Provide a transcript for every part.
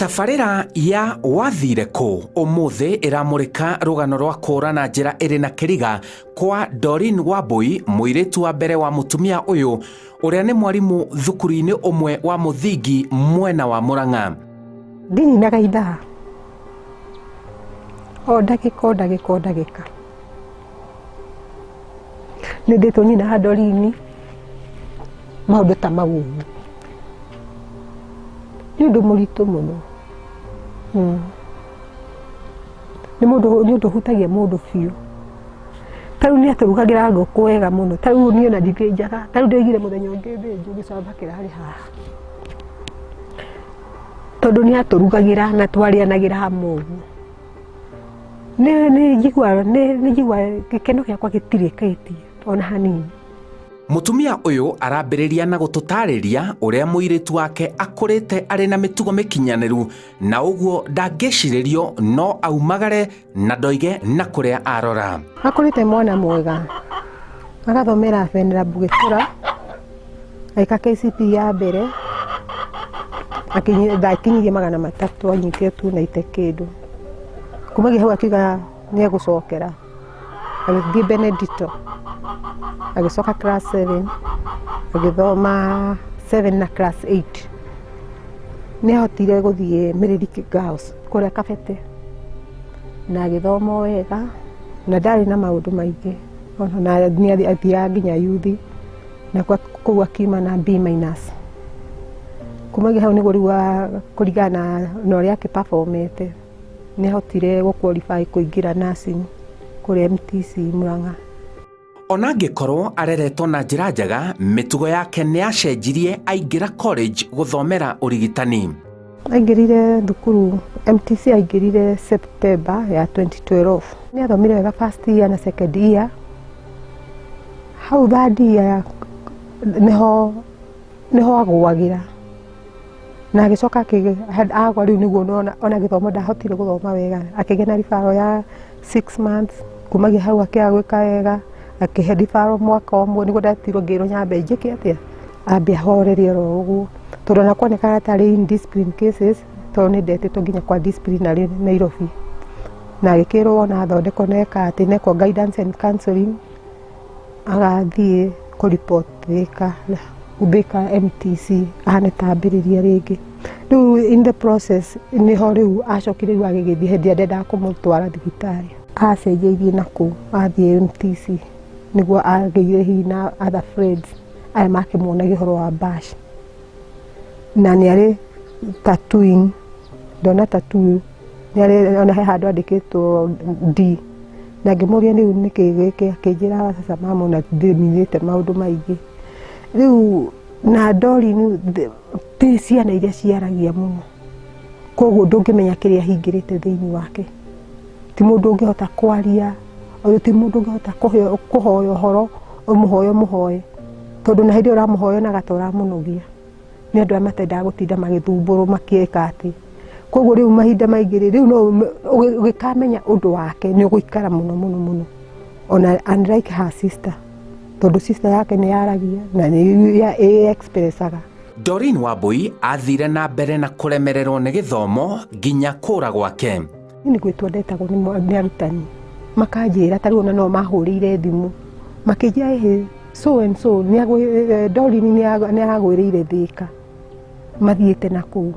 Tabarĩra ya wathire kũ ũmũthĩ ĩramũrĩka rũgano rwa kũrana njĩra ĩrĩ na kĩriga kwa Doreen Wambui, mũirĩtu wa mbere wa mũtumia ũyũ ũrĩa nĩ mwarimũ thukuru-inĩ ũmwe wa mũthingi mwena wa Murang'a. Ndininaga ithaa o ndagĩka nĩ ndĩtũnyina Doreen maũndũ ta mau nĩ ũndũ mũritũ mũno. Nĩ mũndũ hutagia mũndũ biũ. Tarĩu nĩ atũrugagĩra ngũkũ wega mũno. Tarĩu niĩ ona ndithĩnjaga. Tarĩu ndoigire mũthenya ũngĩ thĩnjũ gĩcamba kĩrarĩ haha. Tondũ nĩ atũrugagĩra na twarĩanagĩra hamwe ũguo. Nĩ njigua gĩkeno gĩakwa gĩtirĩkĩtie ona hanini. Mũtumia ũyũ arambĩrĩria na gũtũtarĩria ũrĩa mũirĩtu wake akũrĩte arĩ na mĩtugo mĩkinyanĩru na ũguo ndangĩcirĩrio no aumagare na ndoige na kũrĩa arora. Akũrĩte mwana mwega, agathomera Venerable Gĩtura, aika KCPE ya mbere, akinyirie 300 anyitire tu na ite kĩndũ. Kumagia hau akiuga nĩ egũcokera, agĩthiĩ Benedicto, agĩcoka class 7, agĩthoma 7 na class 8. Nĩ ahotire gũthiĩ Meredith Girls kũrĩa Kabete na agĩthoma wega na ndarĩ na maũndũ maingĩ, na nĩ athiaga nginya yuthi na kũu akiuma na B-. Kumagia hau nĩguo rĩu kũringana na ũrĩa akĩperformete nĩ ahotire gũqualify kũingĩra nursing kũrĩa MTC Murang'a. Ona angĩkorwo areretwo na njĩra njega, mĩtugo yake nĩ yacenjirie aingĩra college gũthomera ũrigitani. Aingĩrire thukuru MTC, aingĩrire September ya 2012. Nĩ athomire wega first year na second year. Hau third year nĩho agũagĩra na agĩcoka agwa rĩu nĩguo ona gĩthomo ndahotire gũthoma wega, akĩgĩa na ribaro ya 6 months. Kumagia hau akĩaga gwĩka wega, akĩhe ribaro mwaka ũmwe nĩguo ndatirwo ngĩrwo nyambe njĩke atĩa, ambe ahorerie oro ũguo tondũ nakuonekaga tarĩ indiscipline cases, tondũ nĩ ndetĩtwo nginya kwa disciplinary Nairobi na agĩkĩrwo ona athondekwo neka atĩ neko guidance and counseling, agathiĩ kũreport Thika MTC ahane tambĩrĩria rĩngĩ. Rĩu in the process nĩho rĩu acokire rĩu agĩgĩthiĩ hĩndĩ ĩrĩa ndendaga kũmũtwara thibitarĩ, acenjeirie nakũu athiĩ MTC nĩguo agĩire hihi na other friends aya makĩmuonagia ũhoro wa bash, na nĩ arĩ tattooing, ndona tattoo nĩ arĩ ona he handũ andĩkĩtwo D, na ngĩmũria rĩu nĩkĩ gĩkĩ, akĩnjĩra sasa mama na ndĩmenyete maũndũ maingĩ. Rĩu na Doreen ti ciana iria ciaragia mũno, koguo ndũngĩmenya kĩrĩa hingĩrĩte thĩinĩ wake. Ti mũndũ ũngĩhota kwaria, ti mũndũ ũngĩhota kũhoya ũhoro ũmũhoye, tondũ na hĩndĩ ũramũhoya na gatora mũnogia nĩ andũ matendaga gũtinda magĩthumbũrwo makĩka atĩ. Koguo rĩu mahinda maingĩ rĩu no ũgĩkamenya ũndũ wake nĩ ũgũikara mũno ona unlike her sister, tondũ sister yake nĩ yaragia na nĩ expressaga. Doreen Wambui athire na mbere na kũremererwo nĩ gĩthomo nginya kũra gwake. Nĩ gwĩtwo ndetagwo nĩ arutani, makanjĩra tarĩu ona no mahũrĩire thimũ makĩnjĩra so and so Doreen nĩ agwĩrĩire Thika, mathiĩte nakũu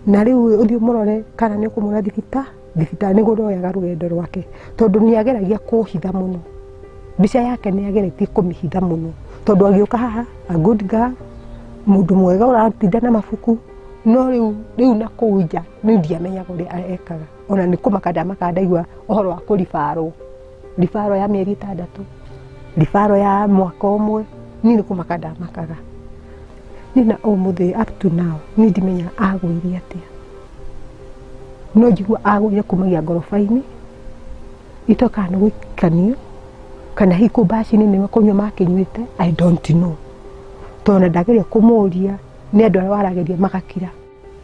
na rĩu ũthiĩ mũrore kana nĩ ũkũmũra thibitarĩ nĩguo ndoyaga rũgendo rwake, tondũ nĩ ageragia kũhitha mũno. Mbica yake nĩ ageretie kũmĩhitha mũno, tondũ agĩũka haha a good girl, mũndũ mwega ũratinda na mabuku, no rĩu na kũu nja nĩ ndiamenyaga ũrĩa ekaga. Ona nĩ kũmaka ndaigua ũhoro wa kũribarwo, ribaro ya mĩeri 6, ribaro ya mwaka ũmwe, nĩ kũmaka ndamakaga. Nĩ na ũmũthĩ up to now nĩ ndimenya agwĩire atĩa, no njigua agwĩire kumagia ngoroba-inĩ, itoka nĩ gũikanio kana hiku bashi nĩ kũnyua makĩnyuĩte, I don't know, tondũ ndageria kũmũria, nĩ andũ arĩa warageria magakira.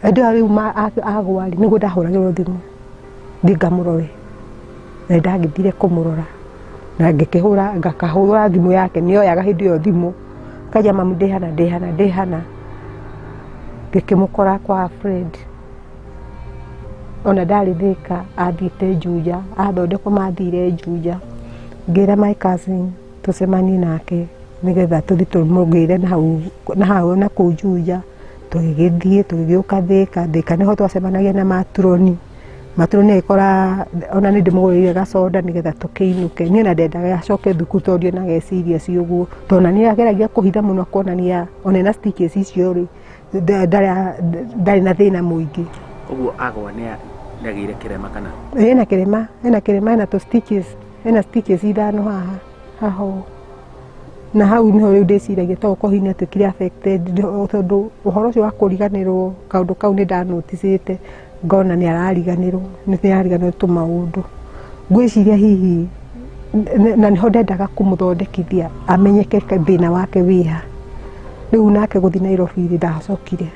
Andũ rĩu agwari nĩguo ndahũragĩrwo thimũ thiĩ ngamũrore, na ndagĩthire kũmũrora na ngakahũra thimũ yake, nĩ oyaga hĩndĩ ĩyo thimũ kajia mamu ndĩhana, ngĩkĩmũkora kwa Fred ona ndarĩ Thĩka athiĩte Juja, athondekwo mathire Juja, ngĩra my cousin tũcemanie nake nĩgetha tũthiĩ tũmũgĩre na hau na kũu Juja, tũgĩgĩthiĩ tũgĩgĩũka Thĩka nĩho twacemanagia na maturoni agĩkora ona nĩ ndĩmũgũrĩire gacoda nĩgetha tũkĩinũke. Niĩ na ndendaga acoke thukuru tondũ ndionaga serious ũguo, tondũ nĩ ageragia kũhitha mũno kuonania ona na stitches icio rĩ ndarĩ na thĩna mũingĩ. Ũguo agwa nĩ agĩire kĩrema kana? Ena kĩrema ena tũ stitches, ena stitches ithano haha na hau niho rĩu ndĩciragia tondũ kohi nĩ atuĩkire affected tondũ ũhoro ũcio wa kũriganĩrwo kaũndũ kau nĩ ndanoticĩte ngona nĩ arariganĩrwo tũmaũndũ. Ngwĩciria hihi na niho ndendaga kũmũthondekithia amenyeke thĩna wake wĩha. Rĩu nake gũthiĩ Nairobi ndacokire.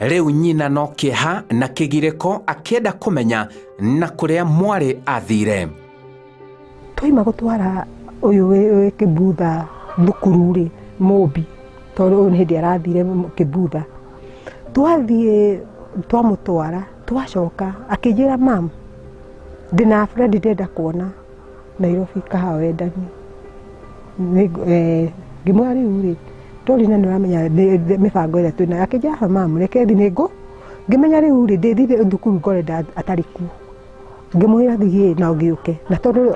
Rĩu nyina no kĩeha na kĩgirĩko akĩenda kũmenya na kũrĩa mwarĩ athire. Twaima gũtwara ũyũ wĩ Kĩbutha thukuru rĩ Mũmbi, tondũ ũyũ nĩ hĩndĩ arathire Kĩbutha. Twathiĩ twamũtwara twacoka akĩnjĩra mam, ndĩna friend ndĩrenda kuona Nairobi kaha wendani. Ngĩmwĩra rĩu rĩ Doreen nĩ ũramenya mĩbango ĩrĩa twĩnayo. Akĩnjĩra mam reke thiĩ ngĩmenya rĩu rĩ ndĩthiĩ thukuru ngorenda atarĩ kuo. Ngĩmwĩra thiĩ na ũgĩũke, na tondũ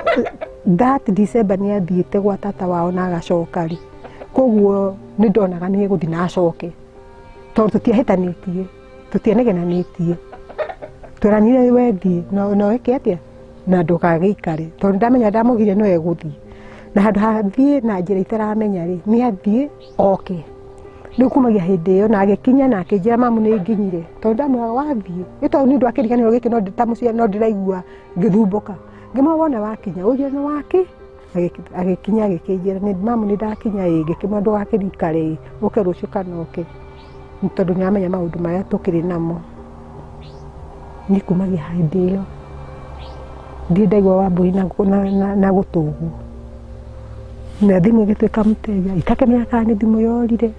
that December nĩ athiĩte gwa tata wao na agacoka rĩ, koguo nĩ ndonaga nĩ egũthiĩ na acoke tondũ tũtiahĩtanĩtie tũtianegenanĩtie. Tũranire wethiĩ na weke atĩa na ndũgagĩikare tondũ ndamenya ndamũgire no egũthiĩ na handũ hathiĩ na njĩra itaramenya rĩ nĩ athiĩ oke. Rĩu kumagia hĩndĩ ĩyo na agĩkinya na akĩnjĩra mamu nĩ nginyire tondũ ndamwĩra wathiĩ nĩ tondũ nĩ ũndũ wa kĩriganĩro gĩkĩ no ta mũciari no ndĩraigua ngĩthumbũka. Ngĩmwĩra wona wakinya ũnjĩre nĩ waki, agĩkinya agĩkĩnjĩra nĩ mamu nĩ ndakinya ĩ, ngĩkĩmwĩra ndũgakĩrikare ũke rũciũ kana ũke tondũ nĩ amenya maũndũ marĩa tũkĩrĩ namo. Nĩ kumagia hĩndĩ ĩyo ndirĩ ndaigua Wambui na gũtũgwo na thimũ ĩgĩtuĩka mũteja, itakĩmenya kana nĩ thimũ yorire,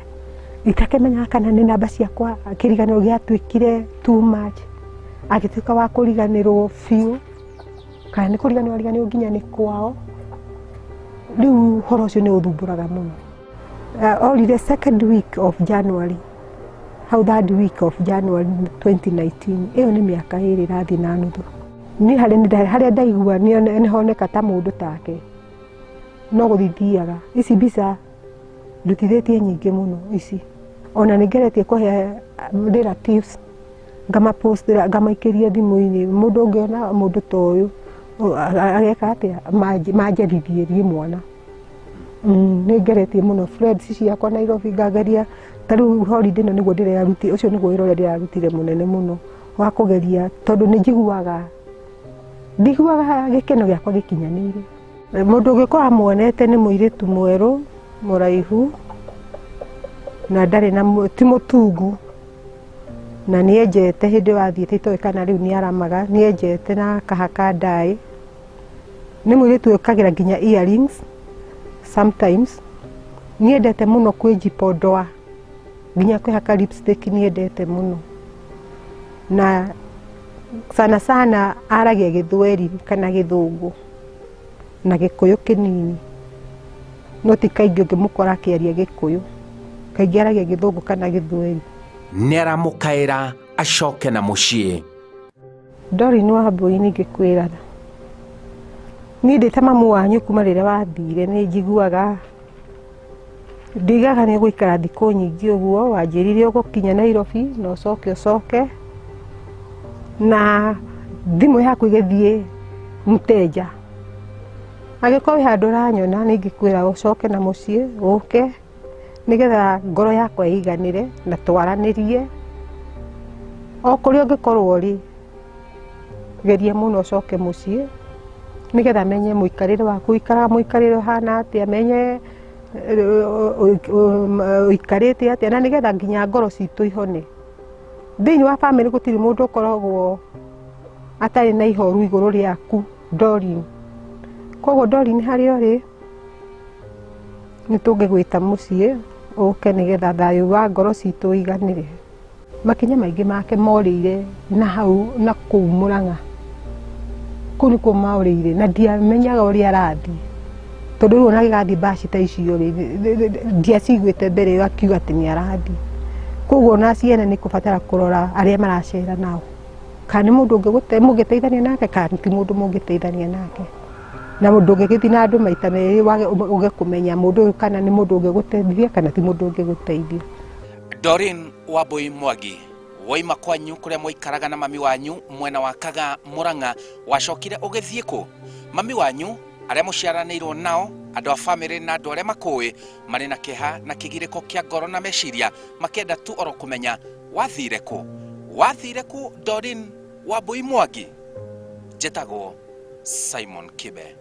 itakĩmenya kana nĩ namba ciakwa, kĩriganĩro gĩatuĩkire too much, agĩtuĩka wa kũriganĩrwo biũ kana nĩ kũriganĩrwo ariganĩrwo nginya nĩ kwao. Rĩu ũhoro ũcio nĩ ũthumbũraga mũno. Orire second week of January, hau third week of January 2019. Ĩyo nĩ mĩaka ĩrĩ ĩrathiĩ na nuthu. Niĩ harĩa ndaigua nĩ honeka ta mũndũ take no gũthithiaga. Ici mbica ndutithĩtie nyingĩ mũno ici, ona nĩ ngeretie kũhe relatives ngamapost ngamaikĩria thimũ-inĩ. Mũndũ ũngĩona mũndũ ta ũyũ ageka atĩa manjarithie mwana. Nĩ ngeretie mũno friends ciakwa Nairobi ngageria ta rĩu holiday ĩno nĩguo ndĩrarutire, ũcio nĩguo wĩra ũrĩa ndĩrarutire mũnene mũno wa kũgeria tondũ nĩ ndiguaga gĩkeno gĩakwa gĩkinyanĩire. Mũndũ ũngĩkorwo amuonete nĩ mũirĩtu mwerũ mũraihu na ndarĩ na ti mũtungu na nĩ enjete hĩndĩ wathiĩte itoĩ kana rĩu nĩ aramaga, nĩ enjete na kahaka ndaĩ. Nĩ mũirĩtu wĩkagĩra nginya earrings sometimes. Nĩ endete mũno kwĩnjipodoa nginya kwĩhaka lipstick nĩ endete mũno na sana aragia Gĩthweri kana Gĩthũngũ na Gĩkũyũ kĩnini, no ti kaingĩ ũngĩmũkora akĩaria Gĩkũyũ, kaingĩ aragia Gĩthũngũ kana Gĩthweri. Nĩ aramũkaĩra acoke na mũciĩ. Doreen Wambui nĩngĩkwĩra niĩ ndĩ ta mamu wanyu kuma rĩrĩa wathire nĩ njiguaga ndigaga nĩ gũikara thikũ nyingĩ ũguo. Wanjĩrire ũgũkinya Nairobi na ũcoke na thimũ yaku ĩgĩthiĩ mũteja. Angĩkorwo wĩ handũ ũranyona nĩ ingĩkwĩra ũcoke na mũciĩ ũke nĩgetha ngoro yakwa ĩiganĩre na twaranĩrie. O kũrĩa ũngĩkorwo rĩ geria mũno ũcoke mũciĩ nĩgetha menye mũikarĩre waku, ũikaraga mũikarĩre ũhana atĩa, menye ũikarĩte atĩa na nĩgetha nginya ngoro citũ ihone. Thĩinĩ wa family gũtirĩ mũndũ ũkoragwo atarĩ na ihoru igũrũ rĩaku Doreen. Koguo Doreen harĩa ũrĩ nĩ tũngĩgwĩta mũciĩ ũke nĩgetha thayũ wa ngoro citũ ũiganĩre. makinya maingĩ make morĩire na hau na kũu Mũrang'a. Kũu nĩkuo morĩire na ndiamenyaga ũrĩa arathiĩ, tondũ rĩu ona gĩgathiĩ mbaci ta icio ndiaciguĩte mbere ĩyo akiuga atĩ nĩ arathiĩ. Koguo ona ciana nĩ kũbatara kũrora arĩa maracera nao, kana nĩ mũndũ mũngĩteithania nake kana ti mũndũ mũngĩteithania nake, na mũndũ ũngĩgĩthiĩ na andũ maita merĩ uge kũmenya mũndũ ũyũ kana nĩ mũndũ ũngĩgũteithia kana ti mũndũ ũngĩgũteithia. Doreen Wambui Mwangi, woima kwanyu kuria mwaikaraga na mami wanyu mwena wa Kaga Mũrang'a, wacokire ũgĩthiĩ kũ? Mami wanyu arĩa mũciaranĩirwo nao, andũ a family na andũ arĩa makũĩ marĩ na kĩha na kĩgirĩko kĩa ngoro na meciria makĩenda tu oro kũmenya wathire kũ? Wathire kũ Doreen Wambui Mwangi? Njĩtagwo Simon Kibe.